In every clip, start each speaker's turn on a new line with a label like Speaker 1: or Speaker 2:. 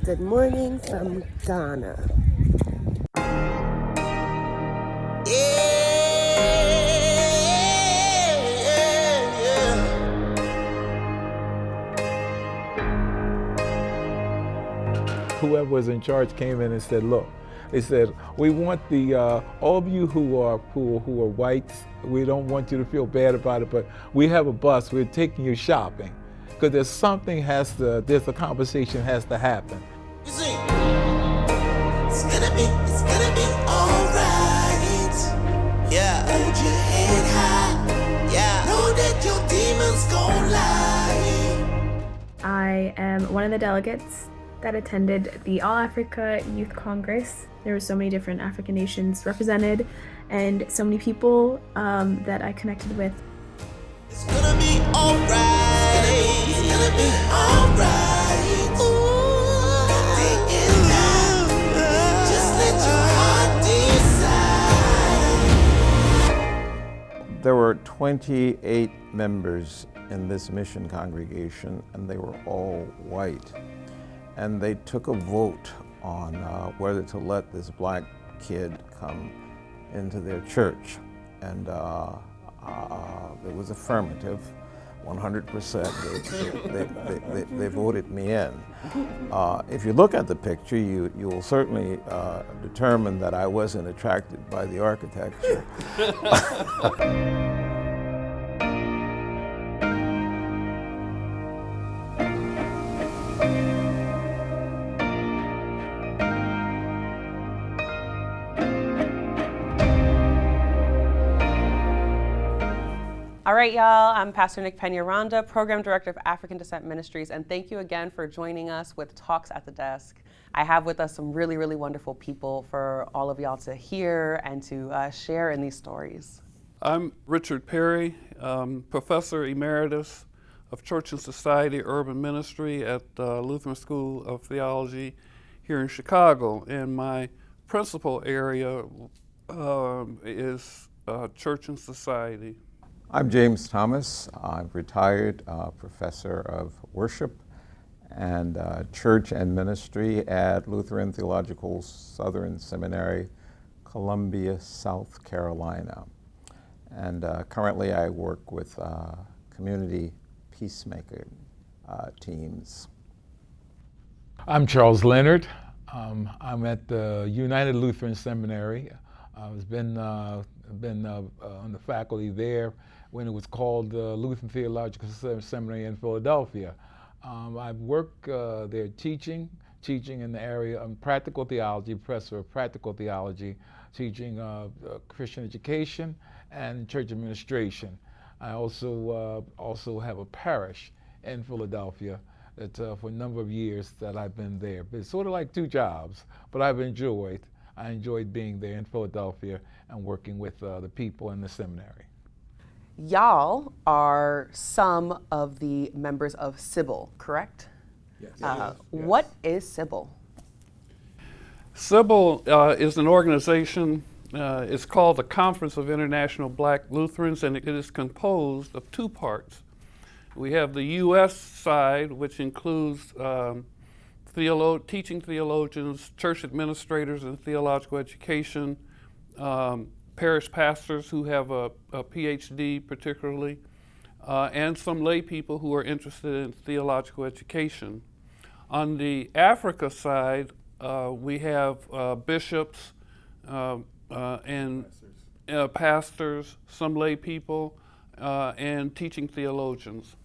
Speaker 1: Good morning from Ghana.
Speaker 2: Whoever was in charge came in and said, look, they said, we want the all of you who are whites, we don't want you to feel bad about it, but we have a bus, we're taking you shopping. Because there's a conversation has to happen.
Speaker 3: You see, it's gonna be alright. Yeah. Hold your head high. Yeah. Know that your demons gon' lie.
Speaker 4: I am one of the delegates that attended the All Africa Youth Congress. There were so many different African nations represented and so many people that I connected with.
Speaker 3: It's gonna be alright. It's gonna be alright. Day and night. Just let your heart decide.
Speaker 5: There were 28 members in this mission congregation, and they were all white. And they took a vote on whether to let this black kid come into their church. And it was affirmative, 100%. They voted me in. If you look at the picture, you will certainly determine that I wasn't attracted by the architecture.
Speaker 6: All right, y'all, I'm Pastor Nicolette Penaranda, Program Director of African Descent Ministries, and thank you again for joining us with Talks at the Desk. I have with us some really, really wonderful people for all of y'all to hear and to share in these stories.
Speaker 7: I'm Richard Perry, Professor Emeritus of Church and Society Urban Ministry at Lutheran School of Theology here in Chicago, and my principal area is Church and Society.
Speaker 5: I'm James Thomas. I'm retired professor of worship and church and ministry at Lutheran Theological Southern Seminary, Columbia, South Carolina. And currently I work with community peacemaker teams.
Speaker 2: I'm Charles Leonard. I'm at the United Lutheran Seminary. I've been on the faculty there when it was called the Lutheran Theological Seminary in Philadelphia. I've worked there teaching in the area of practical theology, professor of practical theology, teaching Christian education and church administration. I also have a parish in Philadelphia that for a number of years that I've been there. It's sort of like two jobs, but I enjoyed being there in Philadelphia and working with the people in the seminary.
Speaker 6: Y'all are some of the members of Sybil, correct?
Speaker 2: Yes.
Speaker 6: Yes. What is Sybil?
Speaker 7: Sybil is an organization, it's called the Conference of International Black Lutherans, and it is composed of two parts. We have the U.S. side, which includes teaching theologians, church administrators in theological education, parish pastors who have a PhD particularly, and some lay people who are interested in theological education. On the Africa side, we have bishops and pastors, some lay people, and teaching theologians.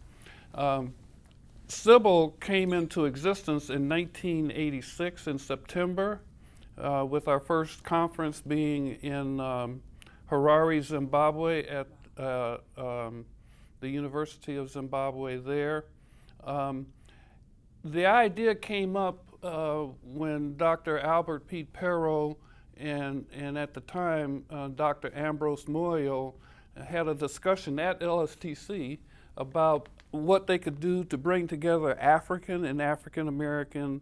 Speaker 7: Sybil came into existence in 1986 in September, with our first conference being in Harare, Zimbabwe at the University of Zimbabwe there. The idea came up when Dr. Albert Pete Perrow and at the time Dr. Ambrose Moyo had a discussion at LSTC about what they could do to bring together African and African American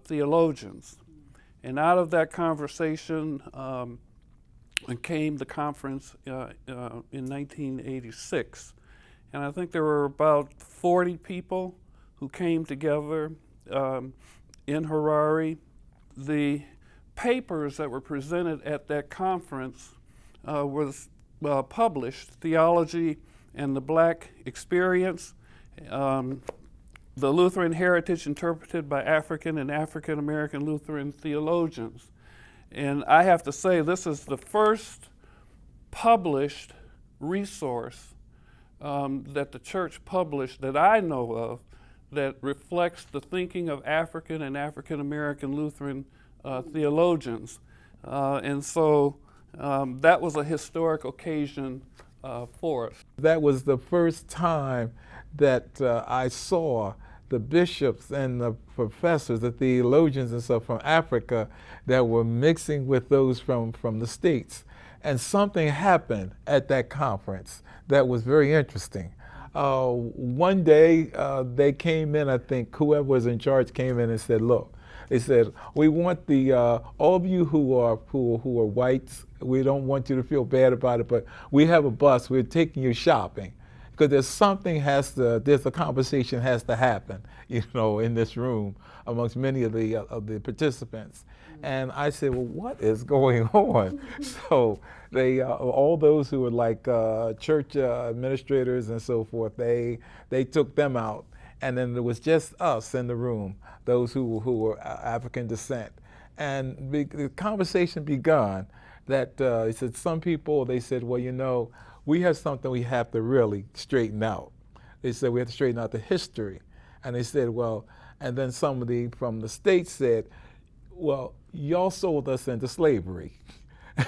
Speaker 7: theologians. And out of that conversation came the conference in 1986. And I think there were about 40 people who came together. in Harare. The papers that were presented at that conference was published, Theology and the Black Experience, the Lutheran Heritage Interpreted by African and African American Lutheran Theologians. And I have to say, this is the first published resource that the church published that I know of that reflects the thinking of African and African American Lutheran theologians. And so that was a historic occasion for us.
Speaker 2: That was the first time that I saw the bishops and the professors, the theologians and stuff from Africa that were mixing with those from the States. And something happened at that conference that was very interesting. One day they came in, I think whoever was in charge came in and said, look, they said, we want the all of you who are whites, we don't want you to feel bad about it, but we have a bus, we're taking you shopping. Because there's a conversation has to happen, in this room amongst many of the participants. And I said, well, what is going on? So they, all those who were like church administrators and so forth, they took them out. And then there was just us in the room, those who were African descent. And the conversation began that he said, some people, they said, well, we have something we have to really straighten out. They said we have to straighten out the history. And they said, well, and then somebody from the States said, well, y'all sold us into slavery.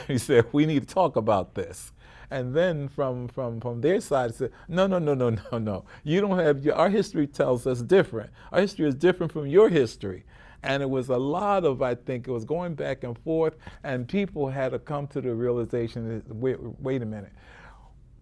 Speaker 2: He said, we need to talk about this. And then from their side, said, no. You don't have, our history tells us different. Our history is different from your history. And it was a lot of, I think, it was going back and forth, and people had to come to the realization that, wait a minute.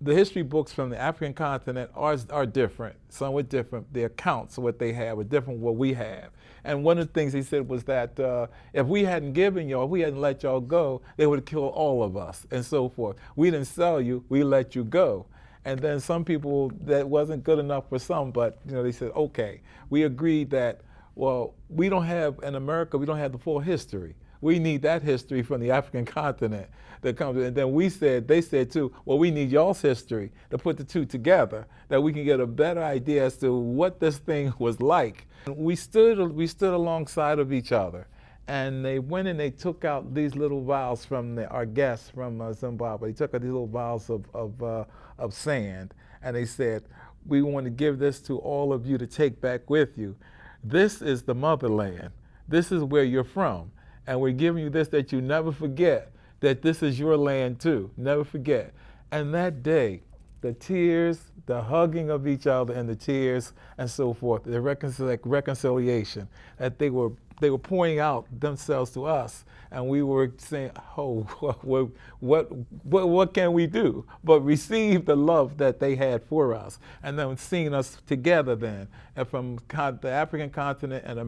Speaker 2: The history books from the African continent are different, somewhat different. The accounts of what they have are different from what we have. And one of the things he said was that if we hadn't given y'all, if we hadn't let y'all go, they would have killed all of us and so forth. We didn't sell you, we let you go. And then some people, that wasn't good enough for some, but they said, okay, we agreed that, well, we don't have, in America, we don't have the full history. We need that history from the African continent that comes, and then they said too, well, we need y'all's history to put the two together, that we can get a better idea as to what this thing was like. We stood alongside of each other, and they went and they took out these little vials from our guests from Zimbabwe. They took out these little vials of sand, and they said, we want to give this to all of you to take back with you. This is the motherland. This is where you're from. And we're giving you this that you never forget, that this is your land too. Never forget. And that day, the tears, the hugging of each other and the tears and so forth, the reconciliation, that they were pouring out themselves to us. And we were saying, oh, what can we do but receive the love that they had for us? And then seeing us together then, and from the African continent and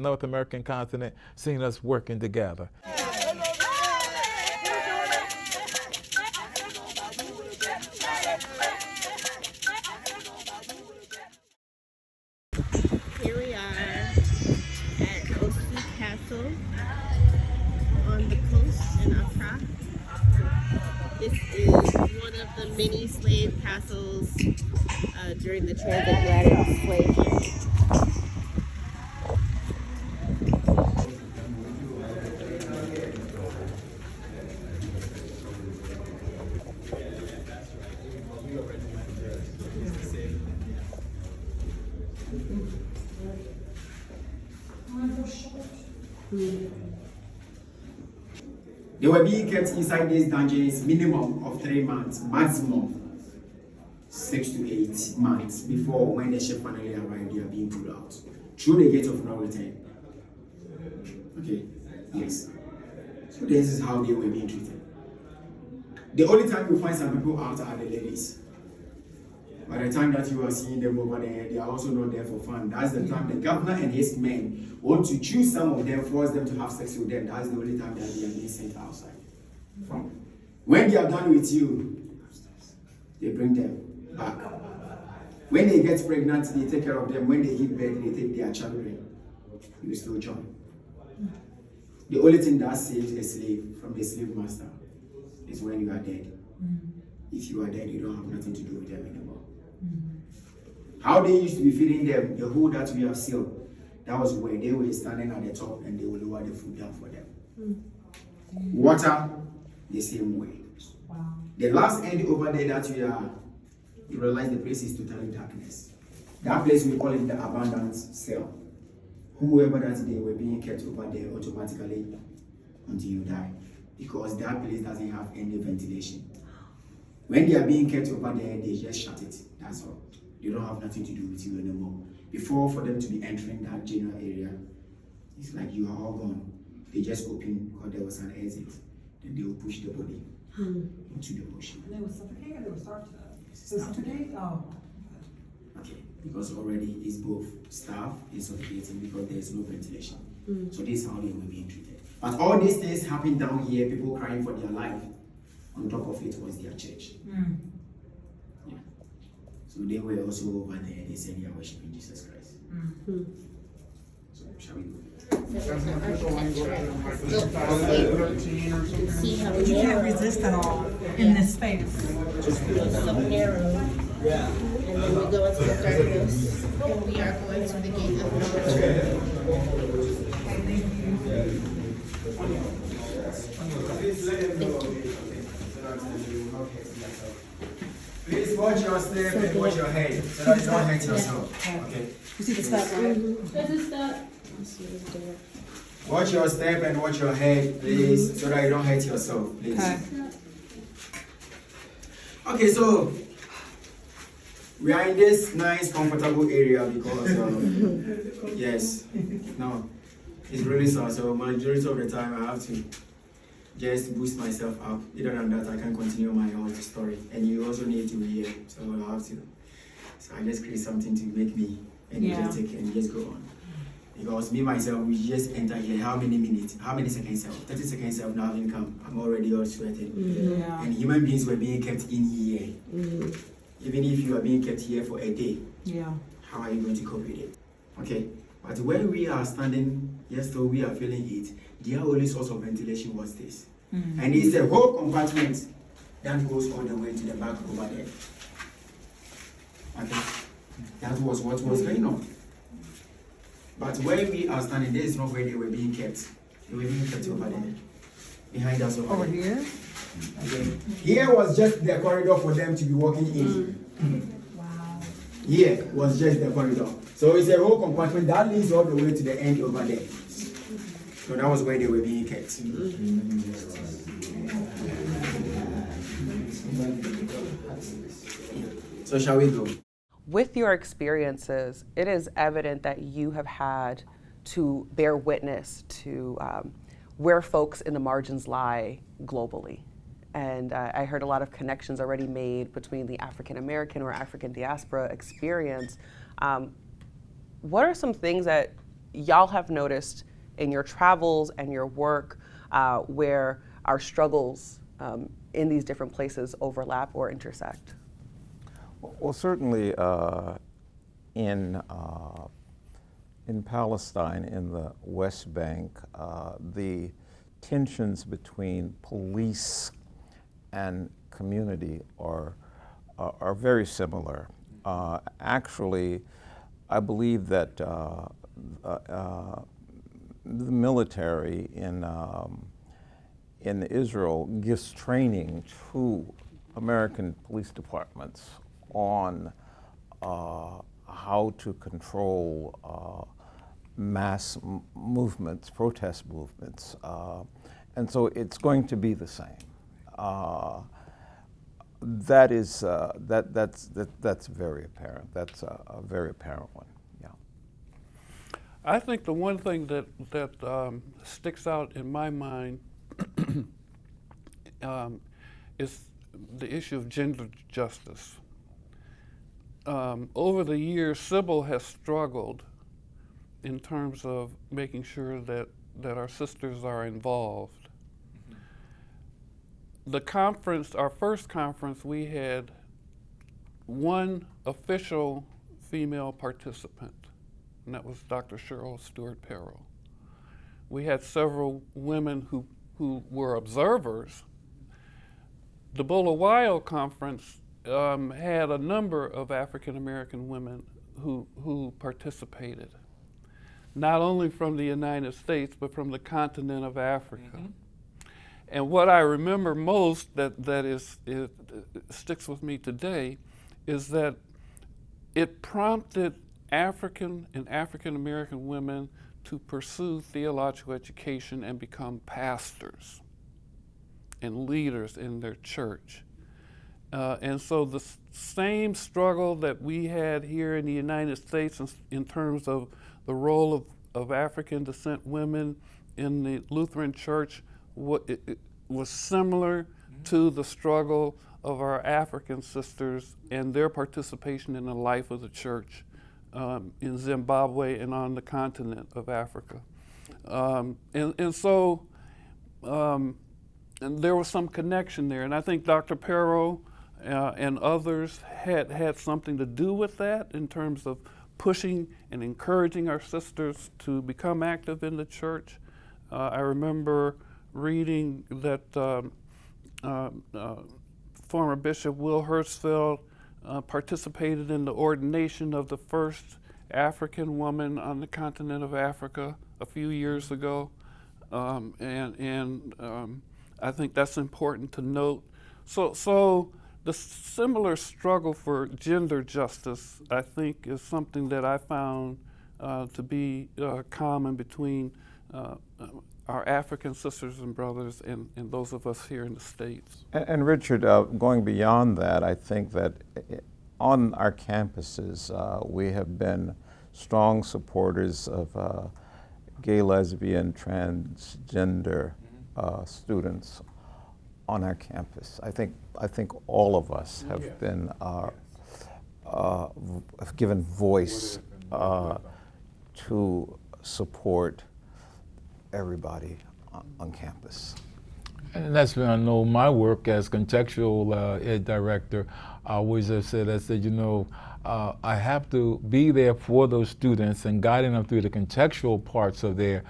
Speaker 2: North American continent, seeing us working together.
Speaker 1: Here we are at Osu Castle on the coast in Accra. This is one of the many slave castles during the transatlantic slave trade.
Speaker 8: They were being kept inside these dungeons minimum of 3 months, maximum 6 to 8 months before when the ship finally arrived, they are being pulled out through the gate of no return. Okay, yes. So this is how they were being treated. The only time you find some people out are the ladies. By the time that you are seeing them over there, they are also not there for fun. That's the time the governor and his men want to choose some of them, force them to have sex with them. That's the only time that they are being sent outside. When they are done with you, they bring them back. When they get pregnant, they take care of them. When they give birth, they take their children. you will still join. The only thing that saves a slave from the slave master is when you are dead. If you are dead, you don't have nothing to do with them anymore. How they used to be feeding them, the hole that we have sealed, that was where they were standing at the top and they will lower the food down for them. Water, the same way.
Speaker 9: Wow.
Speaker 8: The last end over there that you realize the place is totally darkness. That place we call it the abundance cell. Whoever that they were being kept over there automatically until you die, because that place doesn't have any ventilation. When they are being kept over there, they just shut it. That's all. They don't have nothing to do with you anymore. Before, for them to be entering that general area, it's like you are all gone. They just open because there was an exit. Then they will push the body into the ocean.
Speaker 9: And they would suffocate or they would starve to death? So suffocate? Oh.
Speaker 8: Okay, because already it's both. Starve is suffocating because there is no ventilation. So this is how they were being treated. But all these things happen down here, people crying for their life. On top of it was their church. Yeah. So they were also over there. They said they are worshiping Jesus Christ. So shall we go?
Speaker 1: See how
Speaker 9: You can't
Speaker 1: narrow,
Speaker 9: resist at all in this space.
Speaker 1: it's so narrow. And then we go into the darkness, and we are going to the gate of no return.
Speaker 8: Please watch your step and watch your head so that you don't hurt yourself. Okay.
Speaker 9: You see the stuff, right?
Speaker 8: Watch your step and watch your head, please, so that you don't hurt yourself, please.
Speaker 9: Okay.
Speaker 8: Okay, so we are in this nice, comfortable area because, yes, no, it's really sad. So majority of the time I have to just boost myself up. Other than that, I can continue my own story, and you also need to hear, so I have to. So I just create something to make me energetic and just go on. Because me myself, we just enter here. How many minutes? How many seconds? 30 seconds of now income. I'm already all sweating.
Speaker 9: Yeah.
Speaker 8: And human beings were being kept in here. Even if you are being kept here for a day,
Speaker 9: Yeah.
Speaker 8: how are you going to cope with it? Okay. But where we are standing, yes, though we are feeling it, the only source of ventilation was this. And it's a whole compartment that goes all the way to the back over there. Okay. That was what was going on. But where we are standing, there is not where they were being kept. They were being kept over there. Behind us over there.
Speaker 9: Here?
Speaker 8: Okay. Here was just the corridor for them to be walking in.
Speaker 9: Wow.
Speaker 8: Here was just the corridor. So it's a whole compartment that leads all the way to the end over there. So that was where they were being kept. So shall we go?
Speaker 6: With your experiences, it is evident that you have had to bear witness to where folks in the margins lie globally. And I heard a lot of connections already made between the African American or African diaspora experience. What are some things that y'all have noticed in your travels and your work where our struggles in these different places overlap or intersect?
Speaker 5: Well, certainly in Palestine, in the West Bank, the tensions between police and community are very similar. Actually, I believe that the military in Israel gives training to American police departments on how to control mass movements, protest movements, and so it's going to be the same. That's very apparent. That's a very apparent one. Yeah.
Speaker 7: I think the one thing that sticks out in my mind is the issue of gender justice. Over the years, Sybil has struggled in terms of making sure that our sisters are involved. The conference, our first conference, we had one official female participant. and that was Dr. Cheryl Stewart Perrow. We had several women who were observers. The Bulawayo Conference had a number of African American women who participated, not only from the United States, but from the continent of Africa. Mm-hmm. And what I remember most that sticks with me today is that it prompted African and African American women to pursue theological education and become pastors and leaders in their church. And so the same struggle that we had here in the United States in terms of the role of African descent women in the Lutheran Church was similar to the struggle of our African sisters and their participation in the life of the church in Zimbabwe and on the continent of Africa. And so there was some connection there, and I think Dr. Perrow and others had something to do with that in terms of pushing and encouraging our sisters to become active in the church. I remember reading that former Bishop Will Hertzfeld participated in the ordination of the first African woman on the continent of Africa a few years ago, and I think that's important to note. So the similar struggle for gender justice, I think, is something that I found to be common between our African sisters and brothers and those of us here in the States.
Speaker 5: And Richard, going beyond that, I think that on our campuses, we have been strong supporters of gay, lesbian, transgender students on our campus. I think all of us have been have given voice to support everybody on campus.
Speaker 2: And that's when I know my work as contextual ed director. I always have said, I have to be there for those students and guiding them through the contextual parts of their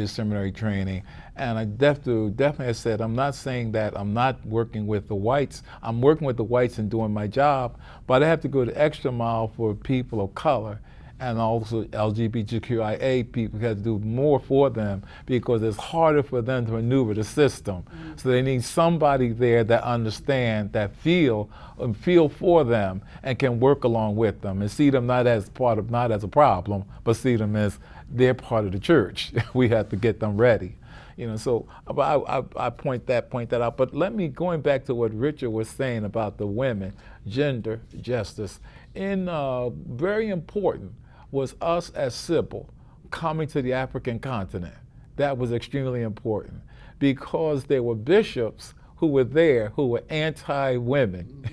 Speaker 2: seminary training. And I definitely have said, I'm not saying that I'm not working with the whites. I'm working with the whites and doing my job, but I have to go the extra mile for people of color. And also LGBTQIA people have to do more for them because it's harder for them to maneuver the system. Mm-hmm. So they need somebody there that understand, that feel for them and can work along with them and see them not as a problem, but see them as they're part of the church. We have to get them ready. So I point that out. But going back to what Richard was saying about the women, gender justice, very important was us as Sybil coming to the African continent. That was extremely important because there were bishops who were there who were anti-women,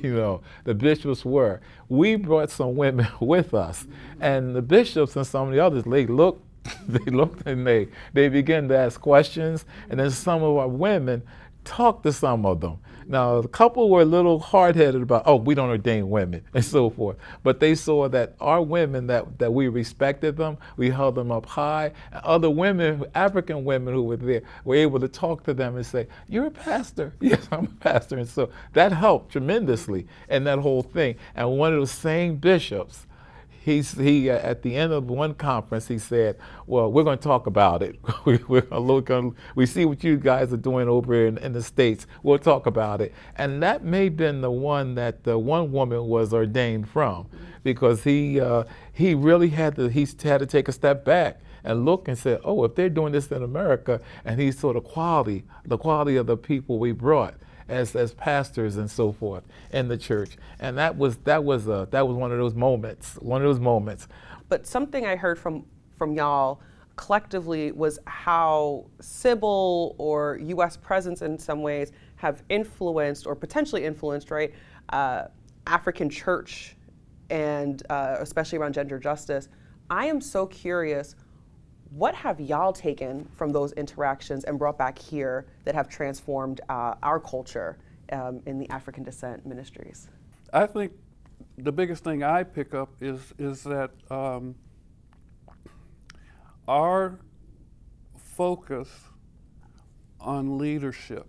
Speaker 2: the bishops were. We brought some women with us, and the bishops and some of the others, they looked and they began to ask questions, and then some of our women talked to some of them. Now, a couple were a little hard-headed about, we don't ordain women, and so forth. But they saw that our women, that we respected them, we held them up high. And other women, African women who were there, were able to talk to them and say, you're a pastor. Yes, I'm a pastor. And so that helped tremendously in that whole thing. And one of those same bishops, he at the end of one conference, he said, well, we're going to talk about it. We see what you guys are doing over in the States. We'll talk about it. And that may have been the one that the one woman was ordained from, because he really had to take a step back and look and say, if they're doing this in America, and he saw the quality of the people we brought as pastors and so forth in the church, and that was one of those moments.
Speaker 6: But something I heard from y'all collectively was how Sybil or U.S. presence in some ways have influenced or potentially influenced, right, African church, and especially around gender justice. I am so curious. What have y'all taken from those interactions and brought back here that have transformed our culture in the African descent ministries?
Speaker 7: I think the biggest thing I pick up is that our focus on leadership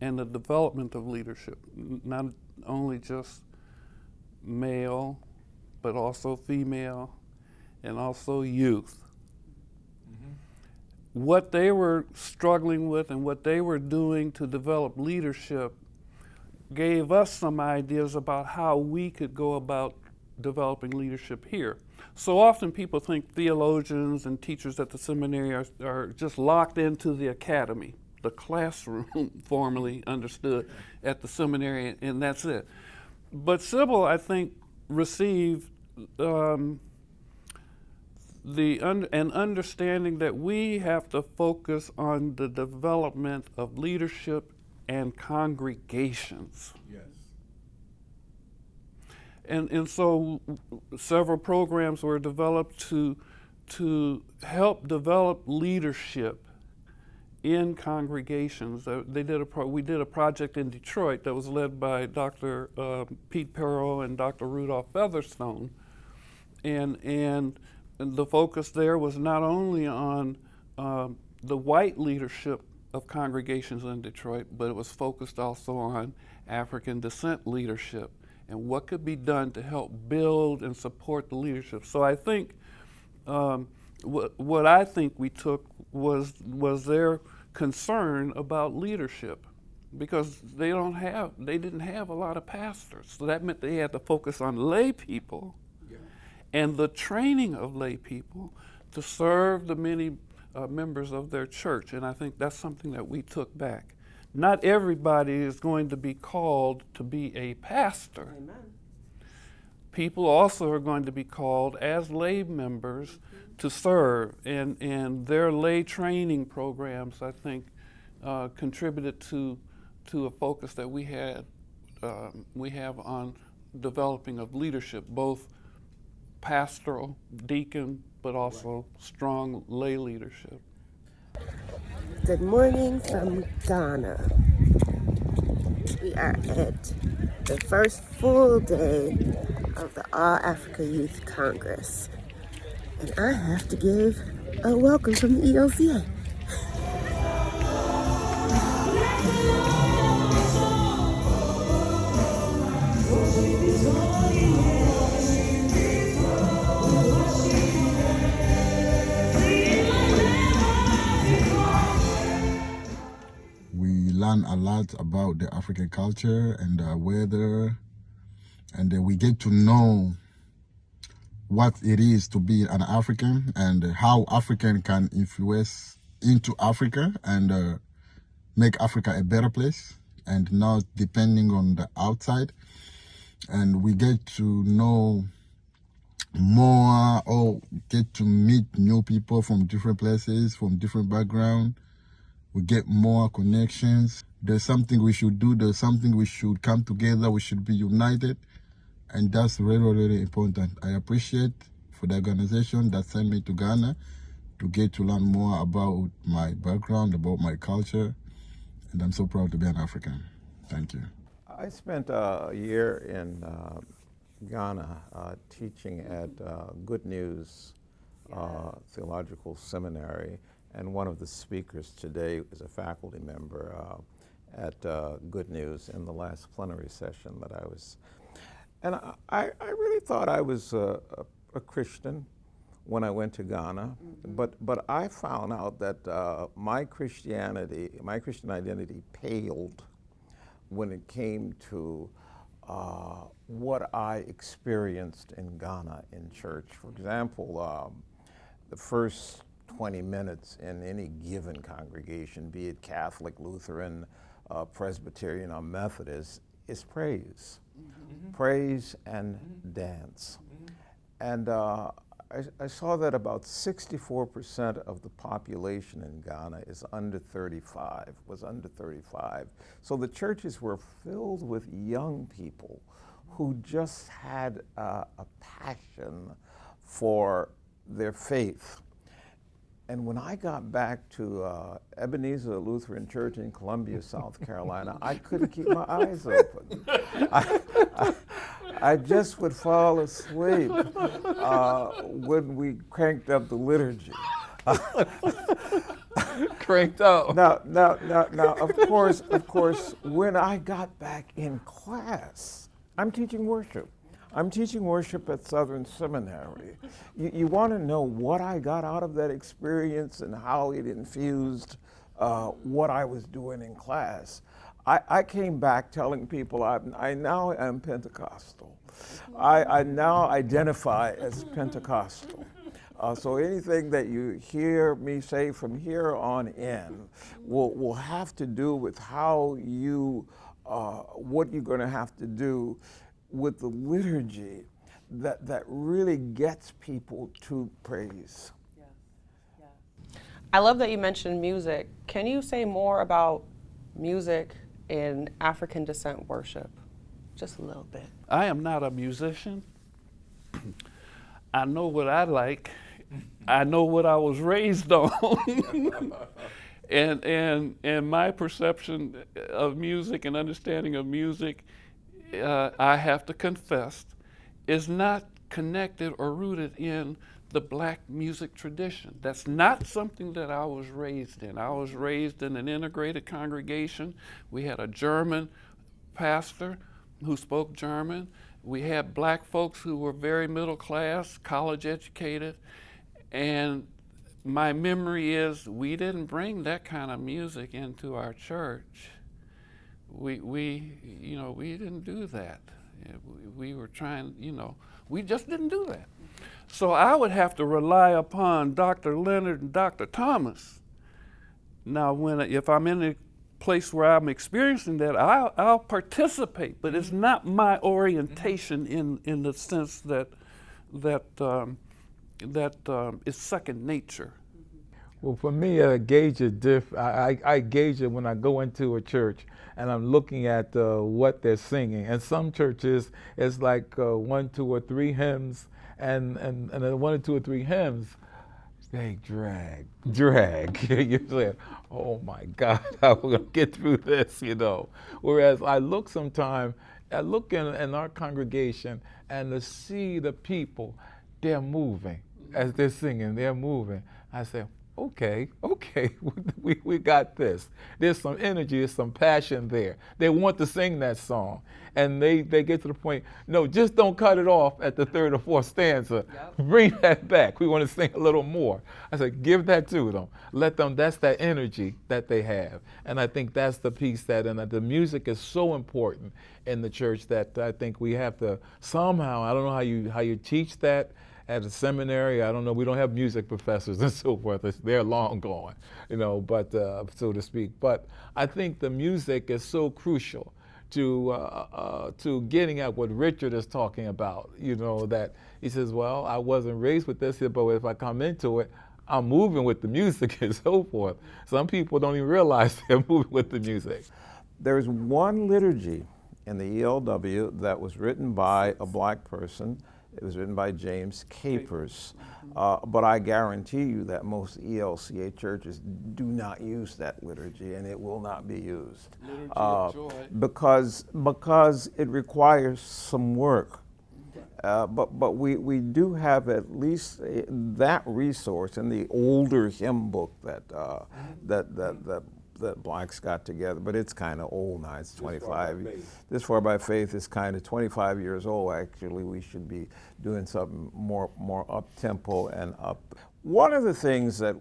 Speaker 7: and the development of leadership, not only just male, but also female, and also youth. What they were struggling with and what they were doing to develop leadership gave us some ideas about how we could go about developing leadership here. So often people think theologians and teachers at the seminary are just locked into the academy, the classroom formerly understood at the seminary, and that's it. But Sybil, I think, received an understanding that we have to focus on the development of leadership and congregations.
Speaker 2: Yes.
Speaker 7: And so several programs were developed to help develop leadership in congregations. We did a project in Detroit that was led by Dr. Pete Perrow and Dr. Rudolph Featherstone. And the focus there was not only on the white leadership of congregations in Detroit, but it was focused also on African descent leadership and what could be done to help build and support the leadership. So I think what I think we took was their concern about leadership, because they didn't have a lot of pastors. So that meant they had to focus on lay people and the training of lay people to serve the many members of their church. And I think that's something that we took back. Not everybody is going to be called to be a pastor.
Speaker 6: Amen.
Speaker 7: People also are going to be called as lay members to serve, and their lay training programs, I think, contributed to a focus that we have on developing of leadership, both pastoral, deacon, but also strong lay leadership.
Speaker 10: Good morning from Ghana. We are at the first full day of the All Africa Youth Congress. And I have to give a welcome from the ELCA.
Speaker 11: We learn a lot about the African culture and the weather, and we get to know what it is to be an African and how African can influence into Africa and make Africa a better place and not depending on the outside. And we get to know more or get to meet new people from different places, from different backgrounds. We get more connections. There's something we should do. There's something we should come together. We should be united. And that's really, really important. I appreciate for the organization that sent me to Ghana to get to learn more about my background, about my culture. And I'm so proud to be an African. Thank you.
Speaker 5: I spent a year in Ghana teaching at Good News Theological Seminary, and one of the speakers today is a faculty member at Good News in the last plenary session that I was. And I really thought I was a Christian when I went to Ghana, but I found out that my Christian identity paled when it came to what I experienced in Ghana in church. For example, the first 20 minutes in any given congregation, be it Catholic, Lutheran, Presbyterian, or Methodist, is praise. Praise and dance. And I saw that about 64% of the population in Ghana is under 35, was under 35. So the churches were filled with young people who just had a passion for their faith. And when I got back to Ebenezer Lutheran Church in Columbia, South Carolina, I couldn't keep my eyes open. I just would fall asleep when we cranked up the liturgy.
Speaker 2: Cranked out.
Speaker 5: Now, of course, when I got back in class, I'm teaching worship. I'm teaching worship at Southern Seminary. You want to know what I got out of that experience and how it infused what I was doing in class. I came back telling people I now am Pentecostal. I now identify as Pentecostal. So anything that you hear me say from here on in will have to do with how you, what you're going to have to do with the liturgy that really gets people to praise.
Speaker 6: Yeah. Yeah. I love that you mentioned music. Can you say more about music in African descent worship? Just a little bit.
Speaker 7: I am not a musician. I know what I like. I know what I was raised on. and my perception of music and understanding of music, I have to confess, is not connected or rooted in the black music tradition. That's not something that I was raised in. I was raised in an integrated congregation. We had a German pastor who spoke German. We had black folks who were very middle class, college educated. And my memory is we didn't bring that kind of music into our church. We didn't do that. We were trying, we just didn't do that. So I would have to rely upon Dr. Leonard and Dr. Thomas. Now, if I'm in a place where I'm experiencing that, I'll participate, but it's not my orientation in the sense that is second nature.
Speaker 2: Well, for me, I gauge it I gauge it when I go into a church and I'm looking at what they're singing. And some churches, it's like 1, 2, or 3 hymns, and then 1 or 2 or 3 hymns, they drag. You're saying, oh my God, how are we gonna get through this, Whereas I look in our congregation and to see the people, they're moving. As they're singing, they're moving. I say, okay, we got this. There's some energy, there's some passion there. They want to sing that song. And they get to the point, no, just don't cut it off at the 3rd or 4th stanza. Yep. Bring that back. We want to sing a little more. I said, give that to them. Let them, that's that energy that they have. And I think that's the piece and the music is so important in the church that I think we have to somehow, I don't know how you teach that at a seminary. I don't know, we don't have music professors and so forth. They're long gone, but so to speak. But I think the music is so crucial to getting at what Richard is talking about, that he says, well, I wasn't raised with this here, but if I come into it, I'm moving with the music and so forth. Some people don't even realize they're moving with the music.
Speaker 5: There's one liturgy in the ELW that was written by a black person. It was written by James Capers. But I guarantee you that most ELCA churches do not use that liturgy, and it will not be used.
Speaker 7: Liturgy of joy.
Speaker 5: Because it requires some work. But we do have at least that resource in the older hymn book that blacks got together, but it's kind of old now. It's 25. This Far by Faith is kind of 25 years old. Actually, we should be doing something more up tempo and up. One of the things that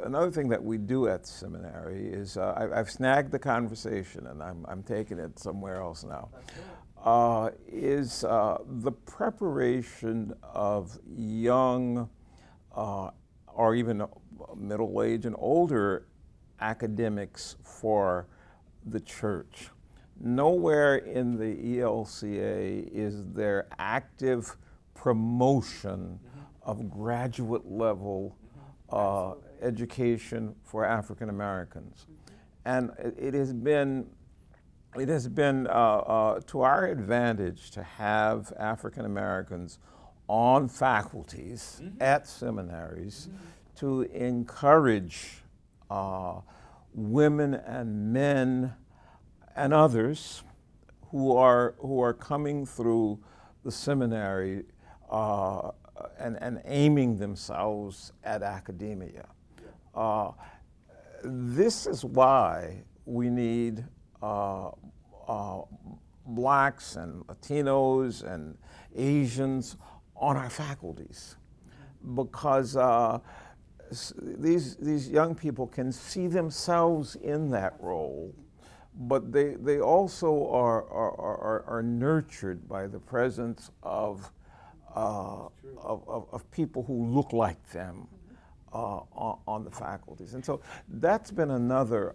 Speaker 5: another thing that we do at seminary is I've snagged the conversation and I'm taking it somewhere else now. Is the preparation of young or even middle-aged and older academics for the church. Nowhere in the ELCA is there active promotion of graduate level education for African Americans. And it has been to our advantage to have African Americans on faculties at seminaries to encourage women and men and others who are coming through the seminary and aiming themselves at academia. This is why we need blacks and Latinos and Asians on our faculties, because these young people can see themselves in that role, but they also are nurtured by the presence of people who look like them on the faculties. And so that's been another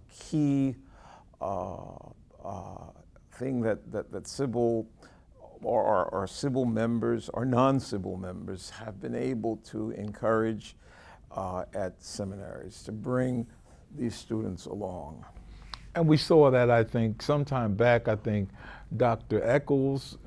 Speaker 5: key thing that Sybil or Sybil members or non-Sybil members have been able to encourage at seminaries, to bring these students along.
Speaker 2: And we saw that, I think, sometime back. I think Dr. Eccles,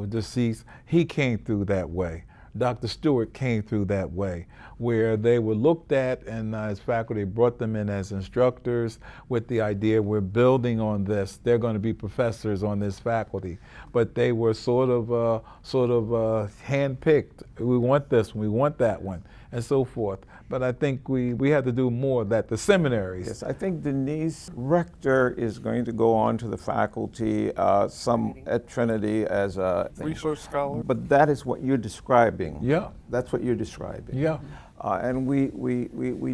Speaker 2: deceased, he came through that way. Dr. Stewart came through that way, where they were looked at, and as faculty brought them in as instructors with the idea, we're building on this, they're going to be professors on this faculty. But they were sort of hand-picked. We want this one, we want that one, and so forth. But I think we have to do more of that. The seminaries.
Speaker 5: Yes, I think Denise Rector is going to go on to the faculty, some at Trinity as a
Speaker 7: research scholar.
Speaker 5: But that is what you're describing.
Speaker 2: Yeah.
Speaker 5: That's what you're describing.
Speaker 2: Yeah.
Speaker 5: And we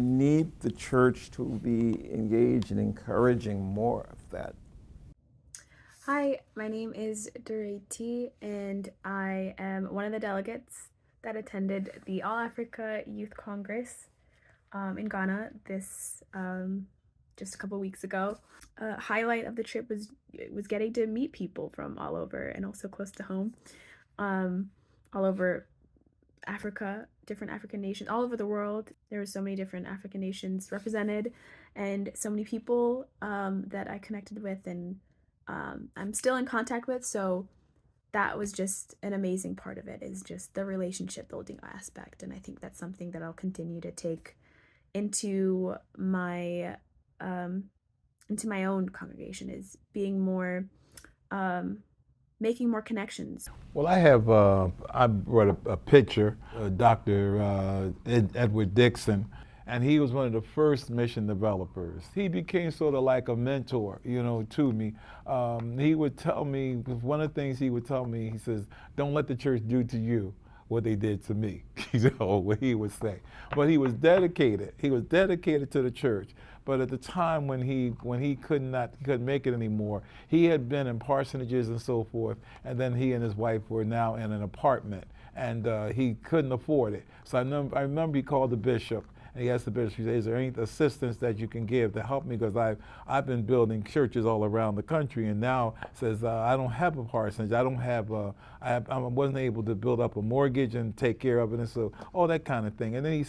Speaker 5: need the church to be engaged in encouraging more of that.
Speaker 4: Hi, my name is Durati, and I am one of the delegates that attended the All Africa Youth Congress in Ghana this just a couple weeks ago. A highlight of the trip was getting to meet people from all over and also close to home, all over Africa, different African nations, all over the world. There were so many different African nations represented, and so many people that I connected with and I'm still in contact with. So that was just an amazing part of it, is just the relationship building aspect. And I think that's something that I'll continue to take into my own congregation, is being more, making more connections.
Speaker 2: Well, I brought a picture, Dr. Edward Dixon, and he was one of the first mission developers. He became sort of like a mentor, to me. He would tell me, one of the things he would tell me, he says, don't let the church do to you what they did to me, what he would say. But he was dedicated. He was dedicated to the church. But at the time when he couldn't make it anymore, he had been in parsonages and so forth, and then he and his wife were now in an apartment, and he couldn't afford it. So I remember he called the bishop, and he asked the bishop, he said, is there any assistance that you can give to help me? Because I've been building churches all around the country, and now says I don't have a parsonage, I wasn't able to build up a mortgage and take care of it, and so all that kind of thing. And then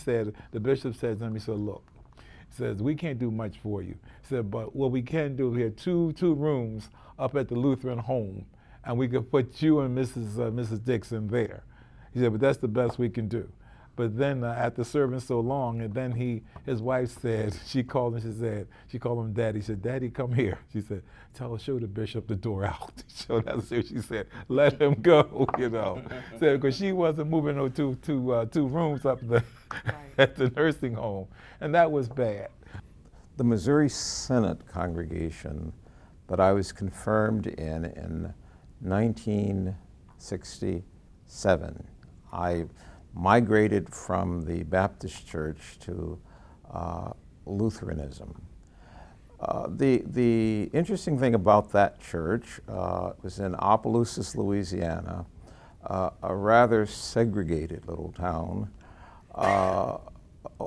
Speaker 2: the bishop said to him, he said, look, he says, we can't do much for you. He said, but what we can do, we have two rooms up at the Lutheran home, and we could put you and Mrs. Dixon there. He said, but that's the best we can do. But then after serving so long, and then his wife said, she called him Daddy. She said, Daddy, come here. She said, show the bishop the door out. So that's what she said, let him go, Said, because she wasn't moving no two rooms up at the nursing home. And that was bad.
Speaker 5: The Missouri Synod congregation that I was confirmed in 1967, I migrated from the Baptist church to Lutheranism. The interesting thing about that church was in Opelousas, Louisiana, a rather segregated little town.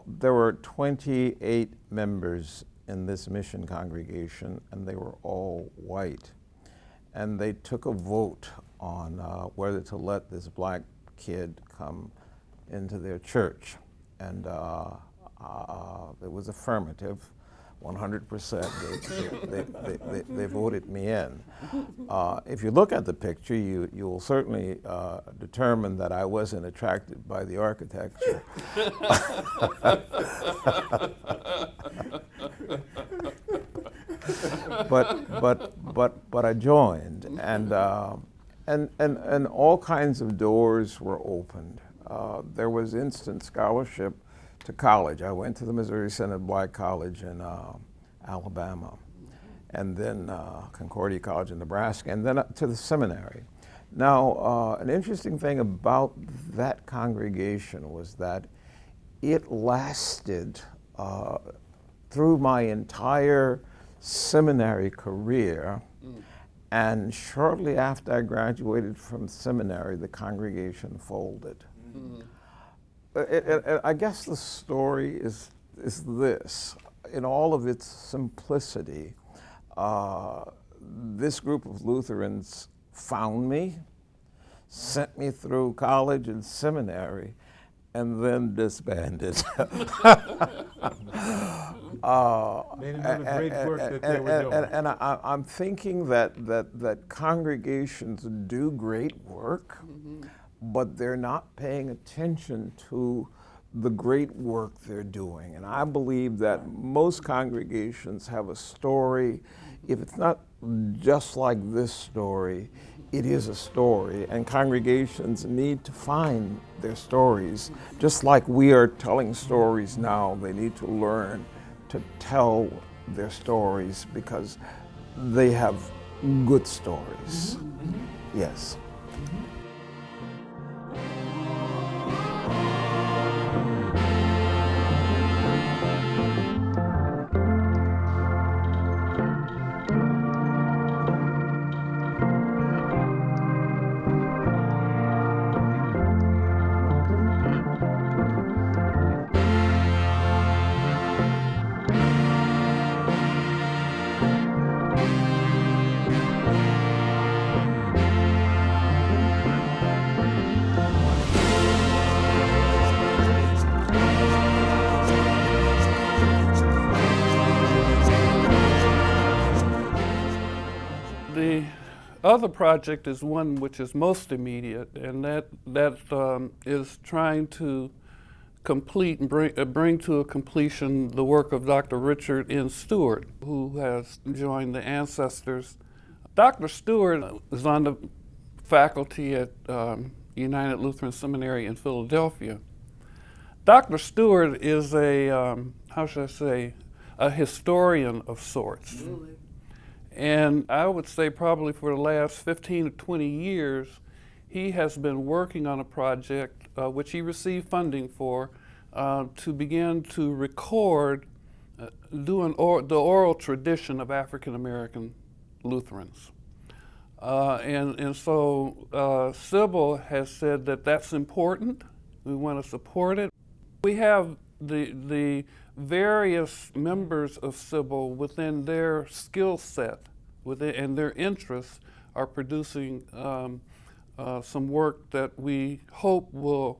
Speaker 5: There were 28 members in this mission congregation, and they were all white. And they took a vote on whether to let this black kid come into their church, and it was affirmative, 100%. They voted me in. If you look at the picture, you will certainly determine that I wasn't attracted by the architecture. but I joined, and all kinds of doors were opened. There was instant scholarship to college. I went to the Missouri Synod Black College in Alabama, and then Concordia College in Nebraska, and then to the seminary. Now, an interesting thing about that congregation was that it lasted through my entire seminary career, and shortly after I graduated from seminary, the congregation folded. I guess the story is this. In all of its simplicity, this group of Lutherans found me, sent me through college and seminary, and then disbanded.
Speaker 2: They didn't know the great work that they were doing.
Speaker 5: And I'm thinking that congregations do great work, but they're not paying attention to the great work they're doing. And I believe that most congregations have a story. If it's not just like this story, it is a story, and congregations need to find their stories. Just like we are telling stories now, they need to learn to tell their stories because they have good stories. Yes.
Speaker 7: The other project is one which is most immediate, and that is trying to complete and bring to a completion the work of Dr. Richard N. Stewart, who has joined the Ancestors. Dr. Stewart is on the faculty at United Lutheran Seminary in Philadelphia. Dr. Stewart is a, how should I say, a historian of sorts. Really? And I would say probably for the last 15 to 20 years, he has been working on a project which he received funding for to begin to record, the oral tradition of African American Lutherans. And so Sybil has said that that's important. We want to support it. We have the various members of Sybil within their skill set and their interests are producing some work that we hope will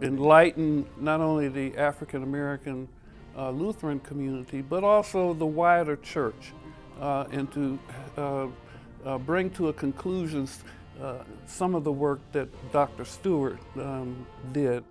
Speaker 7: enlighten not only the African American Lutheran community, but also the wider church, and to bring to a conclusion some of the work that Dr. Stewart did.